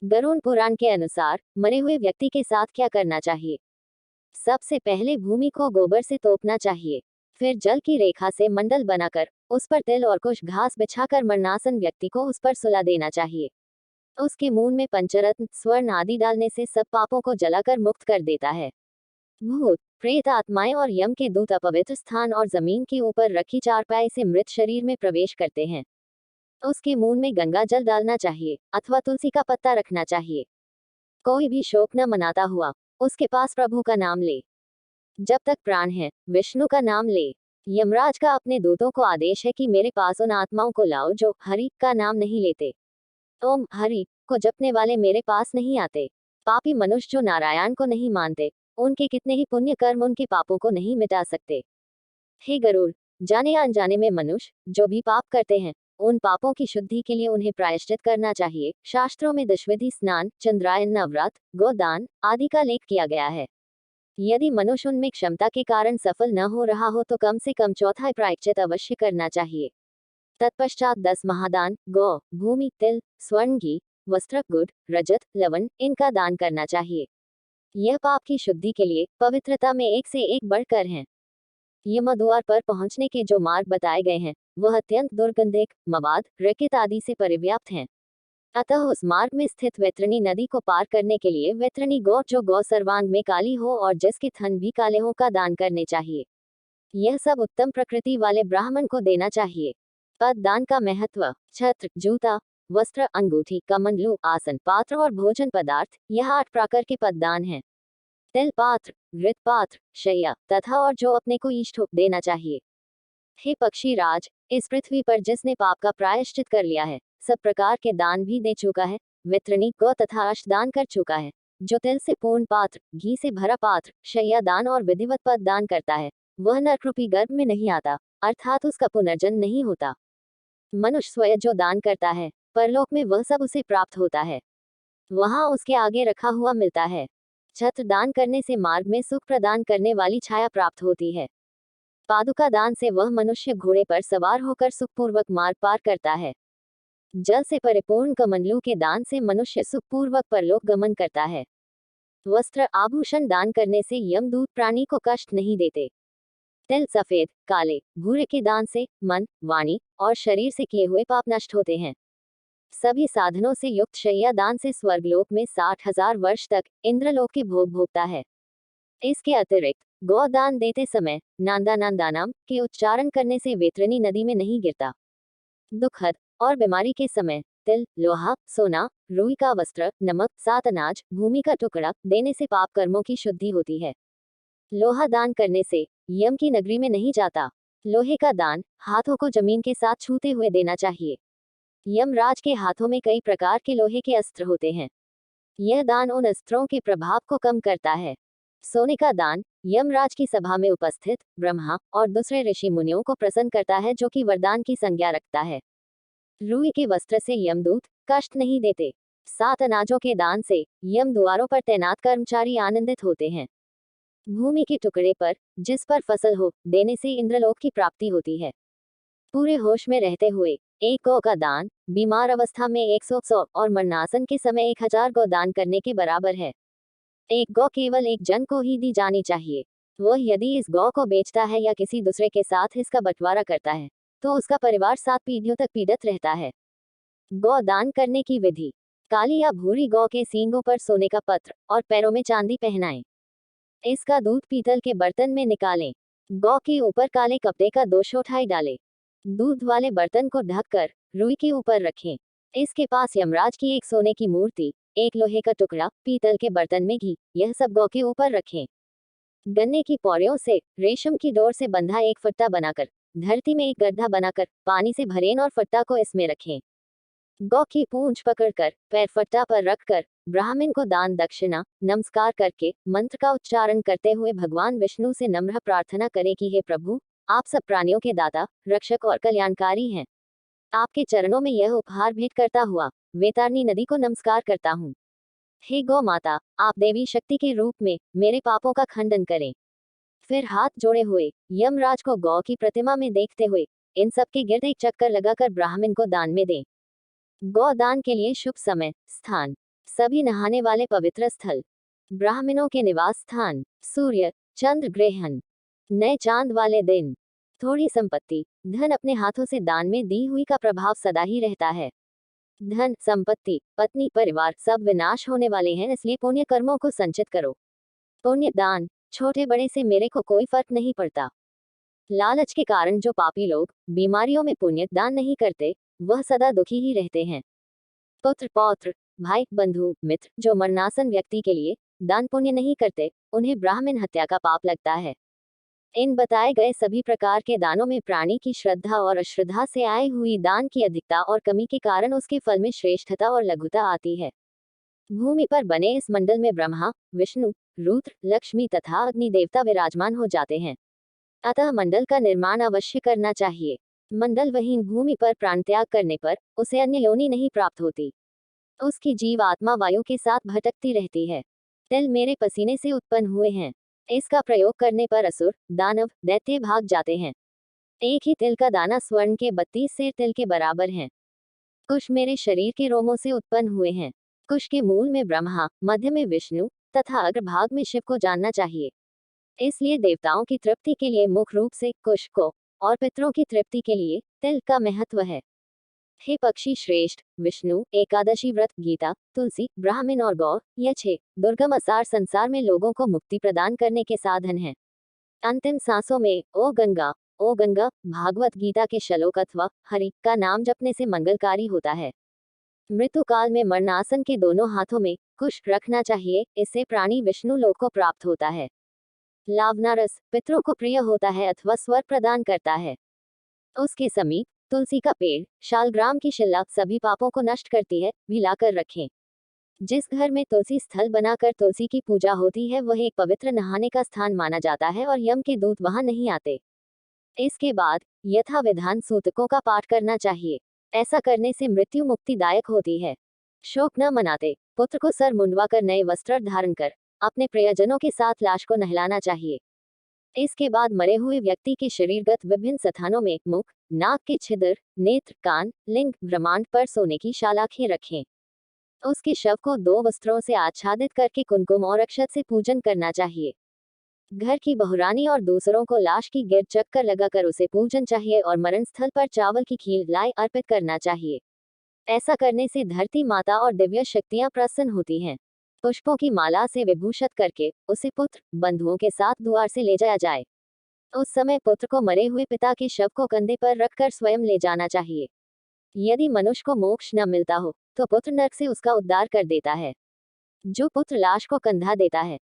गरुड़ पुराण के अनुसार मरे हुए व्यक्ति के साथ क्या करना चाहिए? सबसे पहले भूमि को गोबर से तोपना चाहिए। फिर जल की रेखा से मंडल बनाकर उस पर तिल और कुछ घास बिछाकर मरणासन व्यक्ति को उस पर सुला देना चाहिए। उसके मुंह में पंचरत्न स्वर्ण आदि डालने से सब पापों को जलाकर मुक्त कर देता है। भूत प्रेत आत्माएं और यम के दूत अपवित्र स्थान और जमीन के ऊपर रखी चारपाई से मृत शरीर में प्रवेश करते हैं। उसके मुंह में गंगा जल डालना चाहिए अथवा तुलसी का पत्ता रखना चाहिए। कोई भी शोक न मनाता हुआ उसके पास प्रभु का नाम ले। जब तक प्राण है विष्णु का नाम ले। यमराज का अपने दूतों को आदेश है कि मेरे पास उन आत्माओं को लाओ जो हरि का नाम नहीं लेते। ओम हरि को जपने वाले मेरे पास नहीं आते। पापी मनुष्य जो नारायण को नहीं मानते, उनके कितने ही पुण्य कर्म उनके पापों को नहीं मिटा सकते। हे गरुड़, जाने या अनजाने में मनुष्य जो भी पाप करते हैं, उन पापों की शुद्धि के लिए उन्हें प्रायश्चित करना चाहिए। शास्त्रों में दशविधि स्नान, चंद्रायन नवरात, गोदान आदि का उल्लेख किया गया है। यदि मनुष्य उनमें क्षमता के कारण सफल न हो रहा हो तो कम से कम चौथा प्रायश्चित अवश्य करना चाहिए। तत्पश्चात 10 महादान, गौ, भूमि, तिल, स्वर्ण, घी, वस्त्र, गुड़, रजत, लवण इनका दान करना चाहिए। यह पाप की शुद्धि के लिए पवित्रता में एक से एक बढ़कर हैं। यमद्वार पर पहुंचने के जो मार्ग बताए गए हैं वह अत्यंत दुर्गंधिक, मवाद, रकित आदि से परिव्याप्त हैं। अतः उस मार्ग में स्थित वैतरणी नदी को पार करने के लिए वैतरणी गौ जो गौ सर्वांग में काली हो और जिसके थन भी काले हो का दान करने चाहिए। यह सब उत्तम प्रकृति वाले ब्राह्मण को देना चाहिए। पद दान का महत्व। छत्र, जूता, वस्त्र, अंगूठी, कमंडलू, आसन, पात्र और भोजन पदार्थ यह 8 प्रकार के पद दान हैं। तिल पात्र, घृत पात्र, शैया तथा और जो अपने को इष्ट हो देना चाहिए। हे पक्षी राज, इस पृथ्वी पर जिसने पाप का प्रायश्चित कर लिया है, सब प्रकार के दान भी दे चुका है, वितरणी गौ तथा अष्ट दान कर चुका है। जो तिल से पूर्ण पात्र, घी से भरा पात्र, शैया दान और विधिवत पद दान करता है, वह नरक गर्भ में नहीं आता, अर्थात उसका पुनर्जन्म नहीं होता। मनुष्य स्वयं जो दान करता है, परलोक में वह सब उसे प्राप्त होता है, वहां उसके आगे रखा हुआ मिलता है। छत्र दान करने से मार्ग में सुख प्रदान करने वाली छाया प्राप्त होती है। पादुका दान से वह मनुष्य घोड़े पर सवार होकर सुखपूर्वक मार्ग पार करता है। जल से परिपूर्ण कमंडलू के दान से मनुष्य सुखपूर्वक परलोक गमन करता है। वस्त्र आभूषण दान करने से यमदूत प्राणी को कष्ट नहीं देते। तिल सफेद, काले, भूरे के दान से मन, वाणी और शरीर से किए हुए पाप नष्ट होते हैं। सभी साधनों से युक्त शैया दान से स्वर्गलोक में 60,000 वर्ष तक इंद्रलोक के भोग भोगता है। इसके अतिरिक्त गौदान देते समय नांदानाम के उच्चारण करने से वैतरणी नदी में नहीं गिरता। दुखद और बीमारी के समय तिल, लोहा, सोना, रुई का वस्त्र, नमक, 7 अनाज, भूमि का टुकड़ा देने से पाप कर्मों की शुद्धि होती है। लोहा दान करने से यम की नगरी में नहीं जाता। लोहे का दान हाथों को जमीन के साथ छूते हुए देना चाहिए। यमराज के हाथों में कई प्रकार के लोहे के अस्त्र होते हैं। यह दान उन अस्त्रों के प्रभाव को कम करता है। सोने का दान यमराज की सभा में उपस्थित ब्रह्मा और दूसरे ऋषि मुनियों को प्रसन्न करता है, जो कि वरदान की संज्ञा रखता है। रुई के वस्त्र से यमदूत कष्ट नहीं देते। 7 अनाजों के दान से यम द्वारों पर तैनात कर्मचारी आनंदित होते हैं। भूमि के टुकड़े पर जिस पर फसल हो देने से इंद्रलोक की प्राप्ति होती है। पूरे होश में रहते हुए 1 गौ का दान बीमार अवस्था में 100 और मरणासन के समय 1000 गौ दान करने के बराबर है। 1 गौ केवल एक जन को ही दी जानी चाहिए। वह यदि इस गौ को बेचता है या किसी दूसरे के साथ इसका बंटवारा करता है तो उसका परिवार 7 पीढ़ियों तक पीड़ित रहता है। गौ दान करने की विधि। काली या भूरी गौ के सींगों पर सोने का पत्र और पैरों में चांदी पहनाएं। इसका दूध पीतल के बर्तन में निकालें। गौ के ऊपर काले कपड़े का 2 चौथाई डालें। दूध वाले बर्तन को ढककर रुई के ऊपर रखें। इसके पास यमराज की एक सोने की मूर्ति, एक लोहे का टुकड़ा, पीतल के बर्तन में घी, यह सब गौ के ऊपर रखें। गन्ने की पौड़ियों से रेशम की डोर से बंधा एक फट्टा बनाकर धरती में एक गड्ढा बनाकर पानी से भरें और फट्टा को इसमें रखें। गौ की पूंछ पकड़कर पैर फट्टा पर रखकर ब्राह्मण को दान दक्षिणा नमस्कार करके मंत्र का उच्चारण करते हुए भगवान विष्णु से नम्र प्रार्थना करें कि हे प्रभु, आप सब प्राणियों के दाता, रक्षक और कल्याणकारी हैं। आपके चरणों में यह उपहार भेंट करता हुआ वैतरणी नदी को नमस्कार करता हूँ। हे गौ माता, आप देवी शक्ति के रूप में मेरे पापों का खंडन करें। फिर हाथ जोड़े हुए यमराज को गौ की प्रतिमा में देखते हुए इन सब के गिर्द एक चक्कर लगाकर ब्राह्मण को दान में दें। गौ दान के लिए शुभ समय स्थान। सभी नहाने वाले पवित्र स्थल, ब्राह्मणों के निवास स्थान, सूर्य चंद्र ग्रहण, नए चांद वाले दिन, थोड़ी संपत्ति, धन अपने हाथों से दान में दी हुई का प्रभाव सदा ही रहता है। धन संपत्ति पत्नी परिवार सब विनाश होने वाले हैं, इसलिए पुण्य कर्मों को संचित करो। पुण्य दान छोटे बड़े से मेरे को कोई फर्क नहीं पड़ता। लालच के कारण जो पापी लोग बीमारियों में पुण्य दान नहीं करते वह सदा दुखी ही रहते हैं। पुत्र पौत्र भाई बंधु मित्र जो मरणासन व्यक्ति के लिए दान पुण्य नहीं करते उन्हें ब्राह्मण हत्या का पाप लगता है। इन बताए गए सभी प्रकार के दानों में प्राणी की श्रद्धा और अश्रद्धा से आई हुई दान की अधिकता और कमी के कारण उसके फल में श्रेष्ठता और लघुता आती है। भूमि पर बने इस मंडल में ब्रह्मा विष्णु रुद्र लक्ष्मी तथा अग्नि देवता विराजमान हो जाते हैं, अतः मंडल का निर्माण अवश्य करना चाहिए। मंडल वहीन भूमि पर प्राण त्याग करने पर उसे अन्य योनि नहीं प्राप्त होती। उसकी जीव आत्मा वायु के साथ भटकती रहती है। तिल मेरे पसीने से उत्पन्न हुए हैं, इसका प्रयोग करने पर असुर दानव दैत्य भाग जाते हैं। एक ही तिल का दाना स्वर्ण के 32 सेर तिल के बराबर है। कुश मेरे शरीर के रोमों से उत्पन्न हुए हैं। कुश के मूल में ब्रह्मा, मध्य में विष्णु तथा अग्रभाग में शिव को जानना चाहिए। इसलिए देवताओं की तृप्ति के लिए मुख्य रूप से कुश को और पितरों की तृप्ति के लिए तिल का महत्व है। हे पक्षी श्रेष्ठ विष्णु एकादशी व्रत गीता तुलसी ब्राह्मण और गौ यह 6 दुर्गम असार संसार में लोगों को मुक्ति प्रदान करने के साधन हैं। अंतिम सांसों में ओ गंगा भागवत गीता के श्लोक अथवा हरि का नाम जपने से मंगलकारी होता है। मृत्यु काल में मरणासन के दोनों हाथों में कुश रखना चाहिए, इससे प्राणी विष्णु लोक को प्राप्त होता है। लावना रस पितरों को प्रिय होता है अथवा स्वर प्रदान करता है। उसके समीप तुलसी का पेड़ शालग्राम की शिला सभी पापों को नष्ट करती है, भी लाकर रखें। जिस घर में तुलसी स्थल बनाकर तुलसी की पूजा होती है वह एक पवित्र नहाने का स्थान माना जाता है और यम के दूत वहां नहीं आते। इसके बाद यथा विधान सूतकों का पाठ करना चाहिए, ऐसा करने से मृत्यु मुक्तिदायक होती है। शोक न मनाते पुत्र को सर मुंडवाकर नए वस्त्र धारण कर अपने प्रियजनों के साथ लाश को नहलाना चाहिए। इसके बाद मरे हुए व्यक्ति के शरीरगत विभिन्न स्थानों में मुख नाक के छिद्र नेत्र कान लिंग ब्रह्मांड पर सोने की शालाखें रखें। उसके शव को 2 वस्त्रों से आच्छादित करके कुमकुम और अक्षत से पूजन करना चाहिए। घर की बहुरानी और दूसरों को लाश की गिर चक्कर लगाकर उसे पूजन चाहिए और मरण स्थल पर चावल की खीर लाई अर्पित करना चाहिए। ऐसा करने से धरती माता और दिव्य शक्तियां प्रसन्न होती हैं। पुष्पों की माला से विभूषित करके उसे पुत्र बंधुओं के साथ द्वार से ले जाया जाए। उस समय पुत्र को मरे हुए पिता के शव को कंधे पर रखकर स्वयं ले जाना चाहिए। यदि मनुष्य को मोक्ष न मिलता हो तो पुत्र नरक से उसका उद्धार कर देता है। जो पुत्र लाश को कंधा देता है